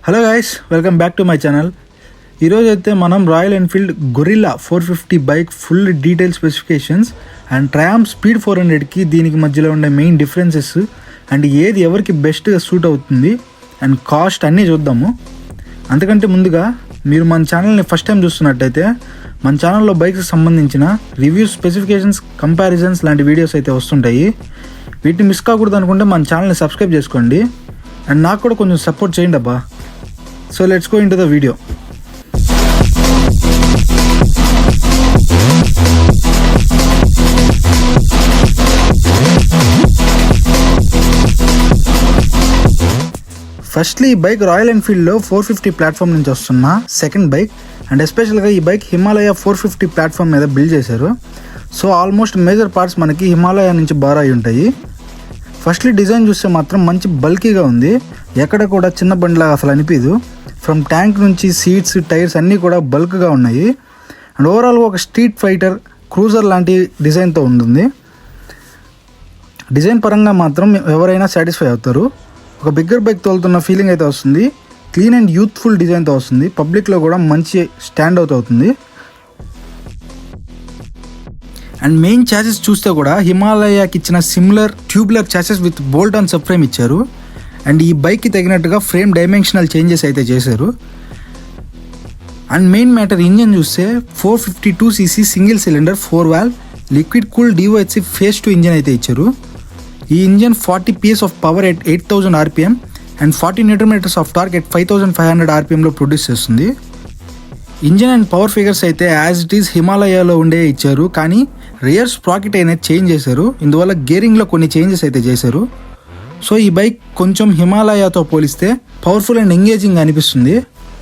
Hello guys, welcome back to my channel. ఈరోజు అయితే మనం Royal Enfield Gorilla 450 bike full detail specifications and Triumph Speed 400కి దీనికి మధ్యలో ఉండే మెయిన్ డిఫరెన్సెస్ అండ్ ఏది ఎవరికి బెస్ట్గా సూట్ అవుతుంది అండ్ కాస్ట్ అన్నీ చూద్దాము. అంతకంటే ముందుగా మీరు మన ఛానల్ని ఫస్ట్ టైం చూస్తున్నట్టయితే మన ఛానల్లో బైక్స్కి సంబంధించిన రివ్యూస్, స్పెసిఫికేషన్స్, కంపారిజన్స్ లాంటి వీడియోస్ అయితే వస్తుంటాయి. వీటిని మిస్ కాకూడదు అనుకుంటే మన ఛానల్ని సబ్స్క్రైబ్ చేసుకోండి అండ్ నాకు కూడా కొంచెం సపోర్ట్ చేయండి అబ్బా. So let's go into the video. Firstly ఈ బైక్ రాయల్ ఎన్ఫీల్డ్లో 450 ప్లాట్ఫామ్ నుంచి వస్తున్న సెకండ్ బైక్ అండ్ ఎస్పెషల్గా ఈ బైక్ హిమాలయ 450 ప్లాట్ఫామ్ మీద బిల్డ్ చేశారు. సో ఆల్మోస్ట్ మేజర్ పార్ట్స్ మనకి హిమాలయ నుంచి బార్ అయి ఉంటాయి. ఫస్ట్లీ డిజైన్ చూస్తే మాత్రం మంచి బల్కీగా ఉంది, ఎక్కడ కూడా చిన్న బండిలాగా అసలు అనిపించదు. ఫ్రమ్ ట్యాంక్ నుంచి సీట్స్, టైర్స్ అన్నీ కూడా బల్క్గా ఉన్నాయి అండ్ ఓవరాల్గా ఒక స్ట్రీట్ ఫైటర్, క్రూజర్ లాంటి డిజైన్తో ఉంటుంది. డిజైన్ పరంగా మాత్రం ఎవరైనా సాటిస్ఫై అవుతారు. ఒక బిగ్గర్ బైక్ తోలుతున్న ఫీలింగ్ అయితే వస్తుంది. క్లీన్ అండ్ యూత్ఫుల్ డిజైన్తో వస్తుంది. పబ్లిక్లో కూడా మంచి స్టాండ్ అవుట్ అవుతుంది. అండ్ మెయిన్ చాసెస్ చూస్తే కూడా హిమాలయాకి ఇచ్చిన similar tubular chassis with bolt on sub frame ఇచ్చారు. అండ్ ఈ బైక్కి తగినట్టుగా ఫ్రేమ్ డైమెన్షనల్ చేంజెస్ అయితే చేశారు. అండ్ మెయిన్ మ్యాటర్ ఇంజన్ చూస్తే 452cc single cylinder 4 valve liquid cool DOHC phase 2 engine అయితే ఇచ్చారు. ఈ engine 40 PS of power at 8000 RPM and 40 Nm of torque at 5500 RPMలో ప్రొడ్యూస్ చేస్తుంది. ఇంజన్ అండ్ పవర్ ఫిగర్స్ అయితే as it is హిమాలయాలో ఉండే ఇచ్చారు, కానీ రియర్ స్ప్రాకెట్ అనేది చేంజ్ చేశారు. ఇందువల్ల గేరింగ్లో కొన్ని చేంజెస్ అయితే చేశారు. సో ఈ బైక్ కొంచెం హిమాలయాతో పోలిస్తే పవర్ఫుల్ అండ్ ఎంగేజింగ్ అనిపిస్తుంది.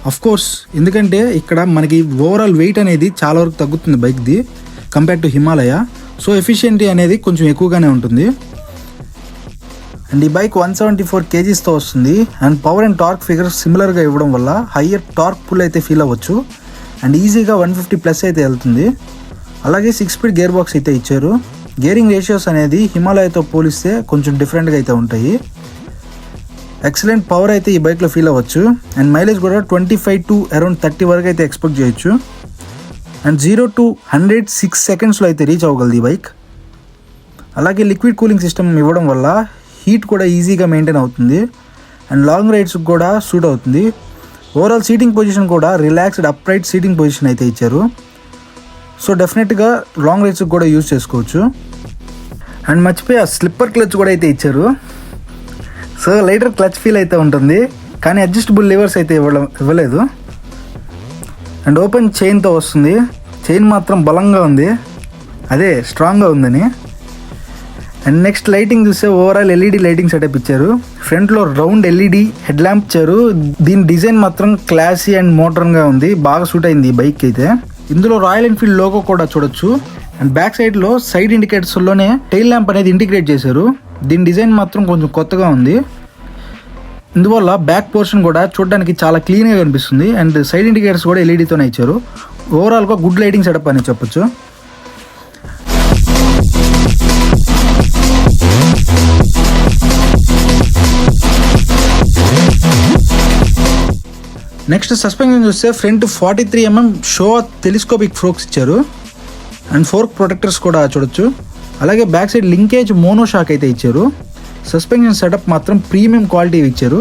అఫ్ కోర్స్, ఎందుకంటే ఇక్కడ మనకి ఓవరాల్ వెయిట్ అనేది చాలా వరకు తగ్గుతుంది బైక్ది compare to Himalaya. So efficiency అనేది కొంచెం ఎక్కువగానే ఉంటుంది. అండ్ ఈ బైక్ 174 kgsతో వస్తుంది and power and torque figures సిమిలర్గా ఇవ్వడం వల్ల హయ్యర్ టార్క్ పుల్ అయితే ఫీల్ అవ్వచ్చు అండ్ ఈజీగా 150+ అయితే వెళ్తుంది. అలాగే 6-speed గేర్ బాక్స్ అయితే ఇచ్చారు. గేరింగ్ రేషియోస్ అనేది హిమాలయతో పోలిస్తే కొంచెం డిఫరెంట్గా అయితే ఉంటాయి. ఎక్సలెంట్ పవర్ అయితే ఈ బైక్లో ఫీల్ అవ్వచ్చు అండ్ మైలేజ్ కూడా 25 to around 30 వరకు అయితే ఎక్స్పెక్ట్ చేయొచ్చు. అండ్ 0 to 100 6 secondsలో అయితే రీచ్ అవ్వగలదు ఈ బైక్. అలాగే లిక్విడ్ కూలింగ్ సిస్టమ్ ఇవ్వడం వల్ల హీట్ కూడా ఈజీగా మెయింటైన్ అవుతుంది అండ్ లాంగ్ రైడ్స్కి కూడా సూట్ అవుతుంది. ఓవరాల్ సీటింగ్ పొజిషన్ కూడా రిలాక్స్డ్ అప్రైట్ సీటింగ్ పొజిషన్ అయితే ఇచ్చారు. సో డెఫినెట్గా లాంగ్ రైడ్స్కి కూడా యూజ్ చేసుకోవచ్చు. అండ్ మర్చిపోయి ఆ స్లిప్పర్ క్లచ్ కూడా అయితే ఇచ్చారు. సో లైటర్ క్లచ్ ఫీల్ అయితే ఉంటుంది, కానీ అడ్జస్టబుల్ లివర్స్ అయితే ఇవ్వలేదు. అండ్ ఓపెన్ చైన్తో వస్తుంది. చైన్ మాత్రం బలంగా ఉంది, అదే స్ట్రాంగ్గా ఉందని. అండ్ నెక్స్ట్ లైటింగ్ చూస్తే ఓవరాల్ LED లైటింగ్ సెటప్ ఇచ్చారు. ఫ్రంట్లో రౌండ్ LED హెడ్ ల్యాంప్ ఇచ్చారు. దీని డిజైన్ మాత్రం క్లాసీ అండ్ మోడర్న్గా ఉంది, బాగా సూట్ అయింది ఈ బైక్ అయితే. ఇందులో రాయల్ ఎన్ఫీల్డ్ లోగో కూడా చూడొచ్చు. అండ్ బ్యాక్ సైడ్లో సైడ్ ఇండికేటర్స్లోనే టైల్ ల్యాంప్ అనేది ఇంటిగ్రేట్ చేశారు. దీని డిజైన్ మాత్రం కొంచెం కొత్తగా ఉంది. ఇందువల్ల బ్యాక్ పోర్షన్ కూడా చూడడానికి చాలా క్లీన్గా కనిపిస్తుంది అండ్ సైడ్ ఇండికేటర్స్ కూడా LEDతోనే ఇచ్చారు. ఓవరాల్గా గుడ్ లైటింగ్ సెటప్ అని చెప్పొచ్చు. నెక్స్ట్ సస్పెన్షన్ చూస్తే front 43 mm show telescopic forks ఇచ్చారు అండ్ ఫోర్క్ ప్రొటెక్టర్స్ కూడా చూడొచ్చు. అలాగే back side linkage mono shock అయితే ఇచ్చారు. సస్పెన్షన్ సెటప్ మాత్రం ప్రీమియం క్వాలిటీ ఇచ్చారు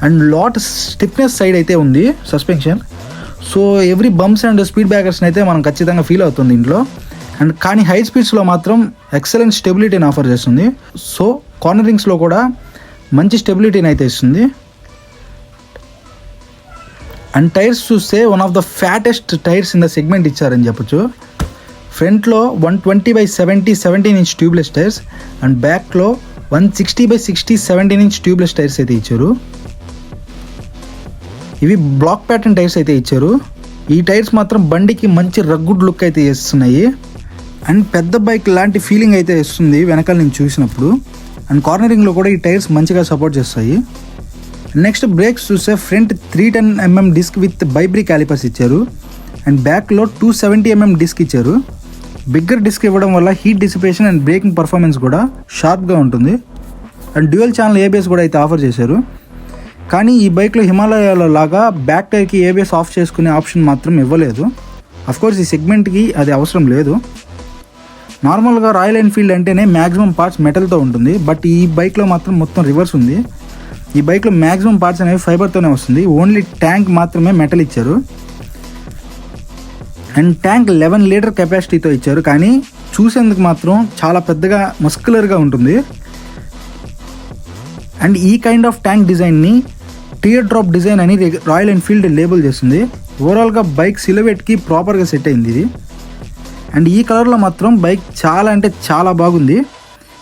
అండ్ లాట్ స్టిఫ్నెస్ సైడ్ అయితే ఉంది suspension. So every bumps and speed బ్రేకర్స్ని అయితే మనం ఖచ్చితంగా ఫీల్ అవుతుంది ఇంట్లో. అండ్ కానీ హై స్పీడ్స్లో మాత్రం ఎక్సలెంట్ స్టెబిలిటీని ఆఫర్ చేస్తుంది. సో కార్నరింగ్స్లో కూడా మంచి స్టెబిలిటీని అయితే ఇస్తుంది. అండ్ టైర్స్ చూస్తే one of the fattest tyres in the segment ఇచ్చారని చెప్పొచ్చు. ఫ్రంట్లో 120/70 17-inch ట్యూబ్లెస్ టైర్స్ అండ్ బ్యాక్లో 160/60 17-inch ట్యూబ్లెస్ టైర్స్ అయితే ఇచ్చారు. ఇవి బ్లాక్ ప్యాటర్న్ టైర్స్ అయితే ఇచ్చారు. ఈ టైర్స్ మాత్రం బండికి మంచి రగ్గుడ్ లుక్ అయితే ఇస్తున్నాయి అండ్ పెద్ద బైక్ లాంటి ఫీలింగ్ అయితే ఇస్తుంది వెనకాల నుంచి చూసినప్పుడు. అండ్ కార్నరింగ్లో కూడా ఈ టైర్స్ మంచిగా సపోర్ట్ చేస్తాయి. నెక్స్ట్ బ్రేక్స్ చూస్తే front 310 mm disc with ByBre calipers ఇచ్చారు అండ్ బ్యాక్లో 270 mm డిస్క్ ఇచ్చారు. బిగ్గర్ డిస్క్ ఇవ్వడం వల్ల heat dissipation and braking performance కూడా షార్ప్గా ఉంటుంది. అండ్ డ్యూయల్ ఛానల్ ABS కూడా అయితే ఆఫర్ చేశారు. కానీ ఈ బైక్లో హిమాలయాలో లాగా బ్యాక్ టైర్కి ఏబిఎస్ ఆఫ్ చేసుకునే ఆప్షన్ మాత్రం ఇవ్వలేదు. అఫ్కోర్స్ ఈ సెగ్మెంట్కి అది అవసరం లేదు. నార్మల్గా రాయల్ ఎన్ఫీల్డ్ అంటేనే మ్యాక్సిమం పార్ట్స్ మెటల్తో ఉంటుంది, బట్ ఈ బైక్లో మాత్రం మొత్తం రివర్స్ ఉంది. ఈ బైక్లో మ్యాక్సిమం పార్ట్స్ అనేవి ఫైబర్తోనే వస్తుంది. ఓన్లీ ట్యాంక్ మాత్రమే మెటల్ ఇచ్చారు. అండ్ ట్యాంక్ 11 లీటర్ కెపాసిటీతో ఇచ్చారు, కానీ చూసేందుకు మాత్రం చాలా పెద్దగా మస్కులర్గా ఉంటుంది. అండ్ ఈ కైండ్ ఆఫ్ ట్యాంక్ డిజైన్ని టియర్ డ్రాప్ డిజైన్ అని రాయల్ ఎన్ఫీల్డ్ లేబుల్ చేస్తుంది. ఓవరాల్గా బైక్ సిలువెట్కి ప్రాపర్గా సెట్ అయింది ఇది. అండ్ ఈ కలర్లో మాత్రం బైక్ చాలా అంటే చాలా బాగుంది.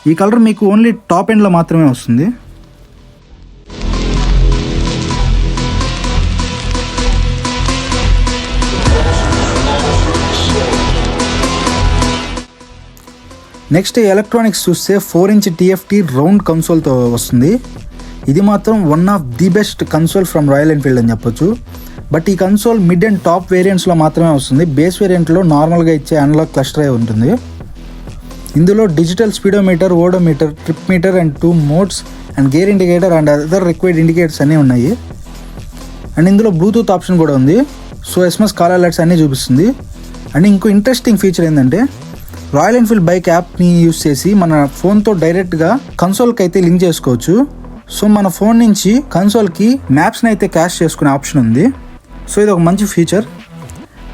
ఈ కలర్ మీకు ఓన్లీ టాప్ ఎండ్లో మాత్రమే వస్తుంది. నెక్స్ట్ ఎలక్ట్రానిక్స్ చూస్తే 4-inch TFT రౌండ్ కన్సోల్తో వస్తుంది. ఇది మాత్రం one of the best console from royal Enfield అని చెప్పొచ్చు. బట్ ఈ కన్సోల్ మిడ్ అండ్ టాప్ వేరియంట్స్లో మాత్రమే వస్తుంది. బేస్ వేరియంట్లో నార్మల్గా ఇచ్చే అనలాగ్ క్లస్టర్ అయి ఉంటుంది. ఇందులో digital speedometer, odometer, trip meter and 2 modes and gear indicator and other required indicators అన్నీ ఉన్నాయి. అండ్ ఇందులో బ్లూటూత్ ఆప్షన్ కూడా ఉంది. సో SMS కాల్ అలర్ట్స్ అన్నీ చూపిస్తుంది. అండ్ ఇంకో ఇంట్రెస్టింగ్ ఫీచర్ ఏంటంటే రాయల్ ఎన్ఫీల్డ్ బైక్ యాప్ని యూస్ చేసి మన ఫోన్తో డైరెక్ట్గా కన్సోల్కి అయితే లింక్ చేసుకోవచ్చు. సో మన ఫోన్ నుంచి కన్సోల్కి మ్యాప్స్ని అయితే క్యాష్ చేసుకునే ఆప్షన్ ఉంది. సో ఇది ఒక మంచి feature.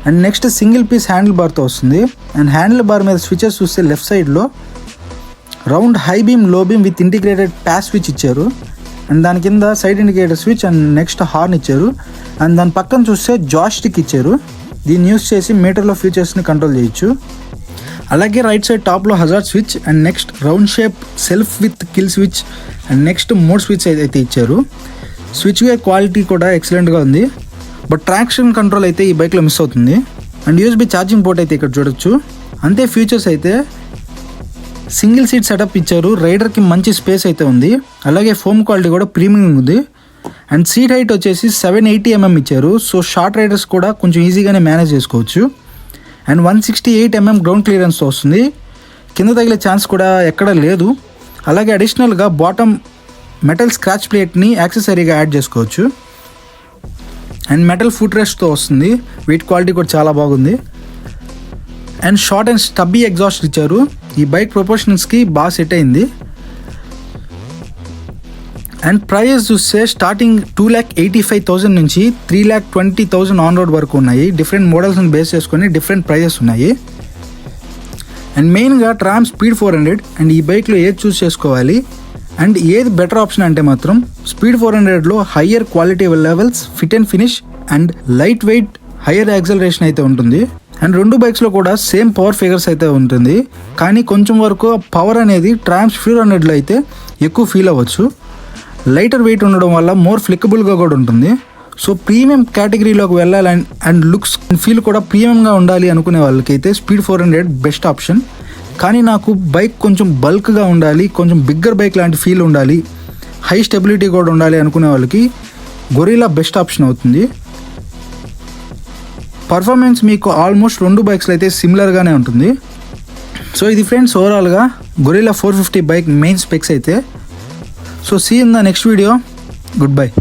And next single piece handle బార్తో వస్తుంది. అండ్ హ్యాండిల్ బార్ మీద స్విచెస్ చూస్తే లెఫ్ట్ సైడ్లో round high beam, low beam with integrated pass switch ఇచ్చారు. అండ్ దాని కింద side indicator switch and next horn ఇచ్చారు. అండ్ దాని పక్కన చూస్తే జాయ్స్టిక్ ఇచ్చారు. దీన్ని యూస్ చేసి మీటర్లో ఫీచర్స్ని కంట్రోల్ చేయొచ్చు. అలాగే రైట్ సైడ్ టాప్లో hazard switch and next round shape self with kill switch and next mode switch అయితే ఇచ్చారు. స్విచ్ వేర్ క్వాలిటీ కూడా ఎక్సలెంట్గా ఉంది. బట్ ట్రాక్షన్ కంట్రోల్ అయితే ఈ బైక్లో మిస్ అవుతుంది. అండ్ USB ఛార్జింగ్ పోర్ట్ అయితే ఇక్కడ చూడొచ్చు. అంతే ఫీచర్స్ అయితే సింగిల్ సీట్ సెటప్ ఇచ్చారు. రైడర్కి మంచి స్పేస్ అయితే ఉంది. అలాగే ఫోమ్ క్వాలిటీ కూడా ప్రీమియం ఉంది. అండ్ సీట్ హైట్ వచ్చేసి 780 mm ఇచ్చారు. సో షార్ట్ రైడర్స్ కూడా కొంచెం ఈజీగానే మేనేజ్ చేసుకోవచ్చు. అండ్ 168 mm గ్రౌండ్ క్లియరెన్స్తో వస్తుంది. కింద తగిలే ఛాన్స్ కూడా ఎక్కడ లేదు. అలాగే అడిషనల్గా బాటమ్ మెటల్ స్క్రాచ్ ప్లేట్ని యాక్సెసరీగా యాడ్ చేసుకోవచ్చు. అండ్ మెటల్ ఫుట్ రెస్ట్తో వస్తుంది. వెయిట్ క్వాలిటీ కూడా చాలా బాగుంది. అండ్ షార్ట్ అండ్ స్టబ్బీ ఎగ్జాస్ట్ ఇచ్చారు. ఈ బైక్ ప్రొపోర్షన్స్కి బాగా సెట్ అయింది. అండ్ ప్రైస్ చూస్తే స్టార్టింగ్ 2,85,000 నుంచి 3,20,000 ఆన్ రోడ్ వరకు ఉన్నాయి. డిఫరెంట్ మోడల్స్ని బేస్ చేసుకొని డిఫరెంట్ ప్రైజెస్ ఉన్నాయి. అండ్ మెయిన్గా ట్రామ్ స్పీడ్ 400. అండ్ ఈ బైక్లో ఏది చూస్ చేసుకోవాలి అండ్ ఏది బెటర్ ఆప్షన్ అంటే మాత్రం స్పీడ్ 400లో higher quality levels, fit and finish and light weight, higher acceleration అయితే ఉంటుంది. అండ్ రెండు బైక్స్లో కూడా సేమ్ పవర్ ఫిగర్స్ అయితే ఉంటుంది. కానీ కొంచెం వరకు పవర్ అనేది ట్రామ్ స్పీడ్ 400లో అయితే ఎక్కువ ఫీల్ అవ్వచ్చు. లైటర్ వెయిట్ ఉండడం వల్ల మోర్ ఫ్లెక్సిబుల్గా కూడా ఉంటుంది. సో ప్రీమియం కేటగిరీలోకి వెళ్ళాలి అండ్ లుక్స్ ఫీల్ కూడా ప్రీమియంగా ఉండాలి అనుకునే వాళ్ళకైతే స్పీడ్ 400 బెస్ట్ ఆప్షన్. కానీ నాకు బైక్ కొంచెం బల్క్గా ఉండాలి, కొంచెం బిగ్గర్ బైక్ లాంటి ఫీల్ ఉండాలి, హై స్టెబిలిటీ కూడా ఉండాలి అనుకునే వాళ్ళకి గొరిల్లా బెస్ట్ ఆప్షన్ అవుతుంది. పర్ఫార్మెన్స్ మీకు ఆల్మోస్ట్ రెండు బైక్స్లో అయితే సిమిలర్గానే ఉంటుంది. సో ఇది ఫ్రెండ్స్ ఓవరాల్గా గొరిల్లా 450 బైక్ మెయిన్ స్పెక్స్ అయితే. So see you in the next video. Goodbye.